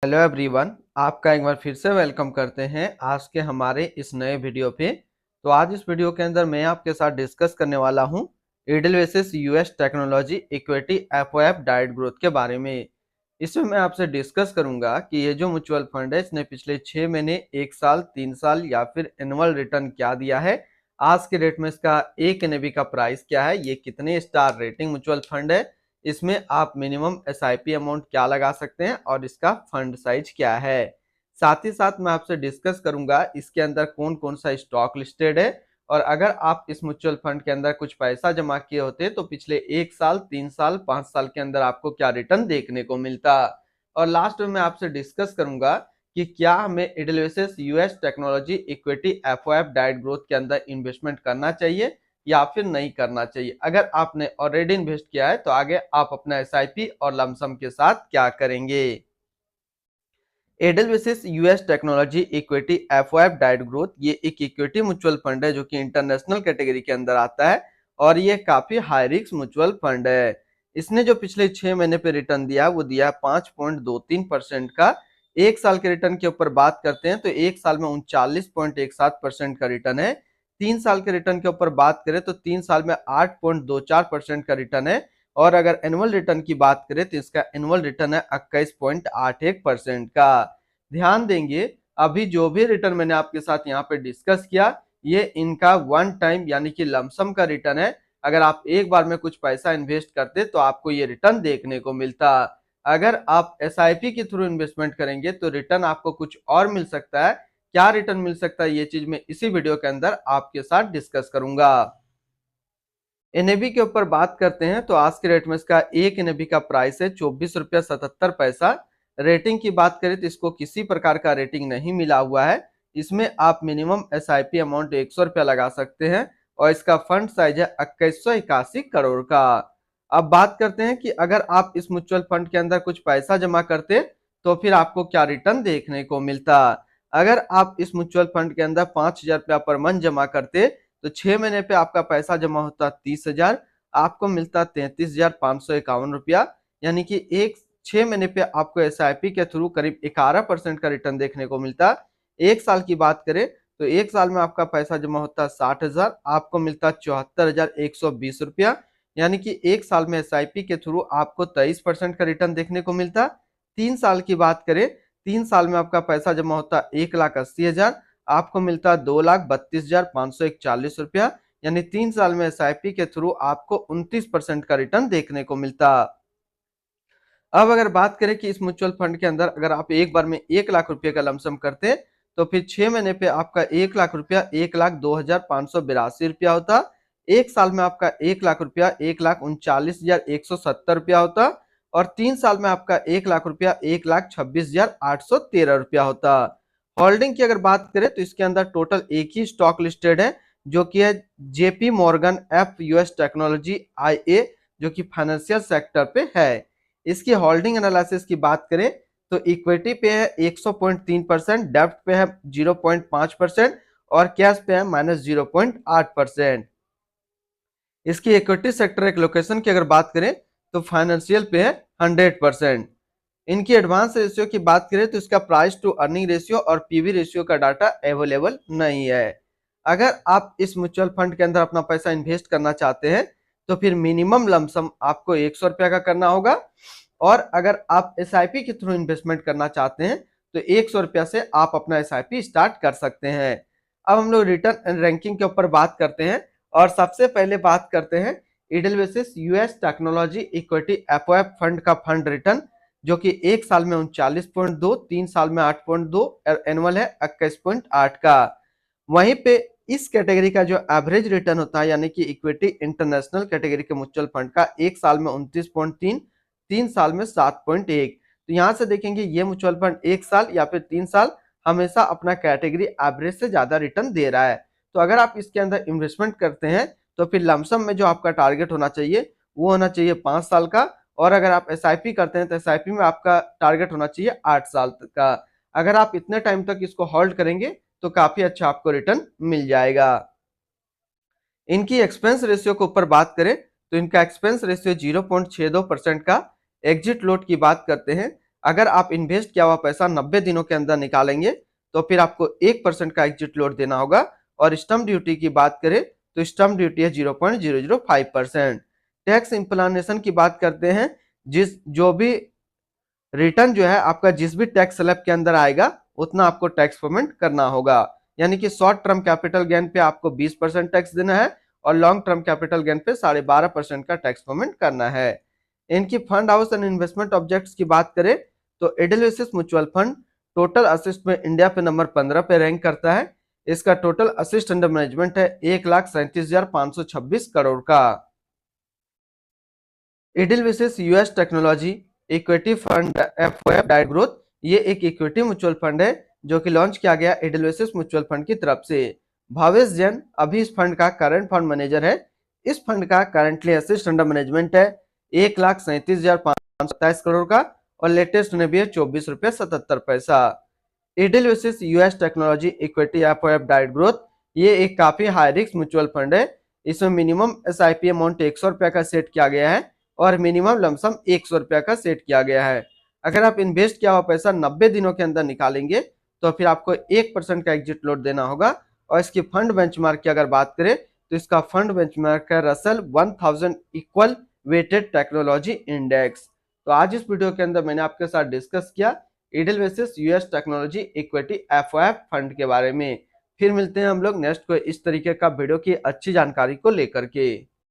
Hello everyone, आपका एक बार फिर से वेलकम करते हैं आज के हमारे इस नए वीडियो पे। तो आज इस वीडियो के अंदर मैं आपके साथ डिस्कस करने वाला हूं Edelweiss US technology equity FOF डाइट ग्रोथ के बारे में। इसमें मैं आपसे डिस्कस करूंगा कि ये जो म्यूचुअल फंड है इसने पिछले 6 महीने, 1 साल, 3 साल या फिर एनुअल रिटर्न क्या दिया है। आज के डेट में इसका एक एनएवी का प्राइस क्या है, ये कितने स्टार रेटिंग म्यूचुअल फंड है, इसमें आप मिनिमम एसआईपी अमाउंट क्या लगा सकते हैं और इसका फंड साइज क्या है। साथ ही साथ मैं आपसे डिस्कस करूंगा इसके अंदर कौन कौन सा स्टॉक लिस्टेड है और अगर आप इस म्यूचुअल फंड के अंदर कुछ पैसा जमा किए होते तो पिछले 1 साल, 3 साल, 5 साल के अंदर आपको क्या रिटर्न देखने को मिलता। और लास्ट में मैं आपसे डिस्कस करूंगा कि क्या हमें Edelweiss US technology equity FOF डाइट ग्रोथ के अंदर इन्वेस्टमेंट करना चाहिए या फिर नहीं करना चाहिए। अगर आपने ऑलरेडी इन्वेस्ट किया है तो आगे आप अपना एसआईपी और लमसम के साथ क्या करेंगे। Edelweiss US technology equity FOF डाइट ग्रोथ ये एक इक्विटी म्यूचुअल फंड है जो कि इंटरनेशनल कैटेगरी के अंदर आता है और ये काफी हाई रिस्क म्यूचुअल फंड है। इसने जो पिछले 6 महीने पे रिटर्न दिया वो दिया 5.23% का। 1 साल के रिटर्न के ऊपर बात करते हैं तो 1 साल में 39.17% का रिटर्न है। 3 साल के रिटर्न के ऊपर बात करें तो 3 साल में 8.24% का रिटर्न है और अगर एनुअल रिटर्न की बात करें तो इसका एनुअल रिटर्न है 21.81% का। ध्यान देंगे अभी जो भी रिटर्न मैंने आपके साथ यहाँ पे डिस्कस किया ये इनका वन टाइम यानी कि लमसम का रिटर्न है। अगर आप एक बार में कुछ पैसा इन्वेस्ट करते तो आपको ये रिटर्न देखने को मिलता। अगर आप एसआईपी के थ्रू इन्वेस्टमेंट करेंगे तो रिटर्न आपको कुछ और मिल सकता है। क्या रिटर्न मिल सकता है ये चीज मैं इसी वीडियो के अंदर आपके साथ डिस्कस करूंगा। एनएबी के ऊपर बात करते हैं तो आज के रेट में इसका एक एनएबी का प्राइस है 24 रुपया 77 पैसा। रेटिंग की बात करें तो इसको किसी प्रकार का रेटिंग नहीं मिला हुआ है। इसमें आप मिनिमम एसआईपी अमाउंट 100 रुपया लगा सकते हैं और इसका फंड साइज है 2181 करोड़ का। अब बात करते हैं कि अगर आप इस म्यूचुअल फंड के अंदर कुछ पैसा जमा करते तो फिर आपको क्या रिटर्न देखने को मिलता। अगर आप इस म्यूचुअल फंड के अंदर 5,000 रुपया पर मंथ जमा करते तो 6 महीने पे आपका पैसा जमा होता 30,000, आपको मिलता 33,551 रुपया। यानी कि 6 महीने पे आपको एसआईपी के थ्रू करीब 11% का रिटर्न देखने को मिलता। 1 साल की बात करें तो 1 साल में आपका पैसा जमा होता 60,000, आपको मिलता 74,120 रुपया। यानी कि 1 साल में एसआईपी के थ्रू आपको 23% का रिटर्न देखने को मिलता। 3 साल की बात करें, 3 साल में आपका पैसा जमा होता 1,80,000, आपको मिलता 2,32,541 रुपया। यानी 3 साल में एसआईपी के थ्रू आपको 29% का रिटर्न देखने को मिलता। अब अगर बात करें कि इस म्यूचुअल फंड के अंदर अगर आप एक बार में 1 लाख रुपए का लमसम करते तो फिर 6 महीने पे आपका 1 लाख रुपया 1,02,582 रुपया होता। 1 साल में आपका 1 लाख रुपया 1,39,170 रुपया होता और 3 साल में आपका 1 लाख रुपया 1,26,813 रुपया होता। होल्डिंग की अगर बात करें तो इसके अंदर टोटल एक ही स्टॉक लिस्टेड है जो कि है JP Morgan F US technology आईए जो कि फाइनेंशियल सेक्टर पे है। इसकी होल्डिंग एनालिसिस की बात करें तो इक्विटी पे है 100.3%, डेब्ट पे है 0.5% और कैश पे है -0.8%। इसकी इक्विटी सेक्टर एलोकेशन की अगर बात करें तो फाइनेंशियल पे है 100%। इनकी एडवांस रेशियो की बात करें तो इसका प्राइस टू अर्निंग रेशियो और पीवी रेशियो का डाटा अवेलेबल नहीं है। अगर आप इस म्यूचुअल फंड के अंदर अपना पैसा इन्वेस्ट करना चाहते हैं तो फिर मिनिमम लमसम आपको 100 रुपया का करना होगा और अगर आप एसआईपी के थ्रू इन्वेस्टमेंट करना चाहते हैं तो 100 रुपया से आप अपना एसआईपी स्टार्ट कर सकते हैं। अब हम लोग रिटर्न रैंकिंग के ऊपर बात करते हैं और सबसे पहले बात करते हैं Edelweiss US technology equity FOF fund का फंड रिटर्न जो कि 1 साल में 39.2, 3 साल में 8.2 और एनुअल है 21.8 का। वहीं पे इस कैटेगरी का जो एवरेज रिटर्न होता है यानी कि इक्विटी इंटरनेशनल कैटेगरी के म्यूचुअल फंड का 1 साल में 29.3, 3 साल में 7.1। तो यहाँ से देखेंगे ये म्यूचुअल फंड 1 साल या फिर 3 साल हमेशा अपना कैटेगरी एवरेज से ज्यादा रिटर्न दे रहा है। तो अगर आप इसके अंदर इन्वेस्टमेंट करते हैं तो फिर लमसम में जो आपका टारगेट होना चाहिए वो होना चाहिए 5 साल का और अगर आप एसआईपी करते हैं तो एसआईपी में आपका टारगेट होना चाहिए 8 साल तक का। अगर आप इतने टाइम तक इसको होल्ड करेंगे तो काफी अच्छा आपको रिटर्न मिल जाएगा। इनकी एक्सपेंस रेशियो के ऊपर बात करें तो इनका एक्सपेंस रेशियो 0.62% का। एग्जिट लोड की बात करते हैं अगर आप इन्वेस्ट किया हुआ पैसा 90 दिनों के अंदर निकालेंगे तो फिर आपको 1% का एग्जिट लोड देना होगा। और स्टम्प ड्यूटी की बात करें तो स्टम्प ड्यूटी है 0.005%। टैक्स इंप्लानेशन की बात करते हैं, जो भी रिटर्न जो है आपका जिस भी टैक्स स्लैब के अंदर आएगा उतना आपको टैक्स पेमेंट करना होगा। यानी कि शॉर्ट टर्म कैपिटल गेन पे आपको 20% टैक्स देना है और लॉन्ग टर्म कैपिटल गेन पे 12.5% का टैक्स पेमेंट करना है। इनकी fund house and investment objects की बात करें तो एडेलवेसिस म्यूचुअल फंड टोटल असिस्ट में इंडिया पे नंबर 15 पे रैंक करता है। इसका टोटल असिस्ट अंडर मैनेजमेंट है 1,37,526 करोड़ का। Edelweiss US technology equity fund FOF डाइट ग्रोथ, ये एक इक्विटी म्यूचुअल फंड है जो कि लॉन्च किया गया एडेलवेसिस म्यूचुअल फंड की तरफ से। भावेश जैन अभी इस फंड का करंट फंड मैनेजर है। इस फंड का करंटली असिस्ट अंडर मैनेजमेंट है 1,37,527 करोड़ का और लेटेस्ट ने भी है 24 रुपये 77 पैसा। Edelweiss US technology equity FOF डाइट ग्रोथ, ये एक काफी हाई रिस्क म्यूचुअल फंड है। इसमें मिनिमम एसआईपी अमाउंट 100 रुपया का सेट किया गया है और मिनिमम लमसम 100 रुपया का सेट किया गया है। अगर आप इन्वेस्ट किया हुआ पैसा 90 दिनों के अंदर निकालेंगे तो फिर आपको 1% का एग्जिट लोड देना होगा। और इसकी फंड बेंचमार्क की अगर बात करें तो इसका फंड बेंचमार्क है Russell 1000 equal weighted technology index. तो आज इस वीडियो के अंदर मैंने आपके साथ डिस्कस किया Edelweiss US technology equity FOF fund के बारे में। फिर मिलते हैं हम लोग नेक्स्ट को इस तरीके का वीडियो की अच्छी जानकारी को लेकर के।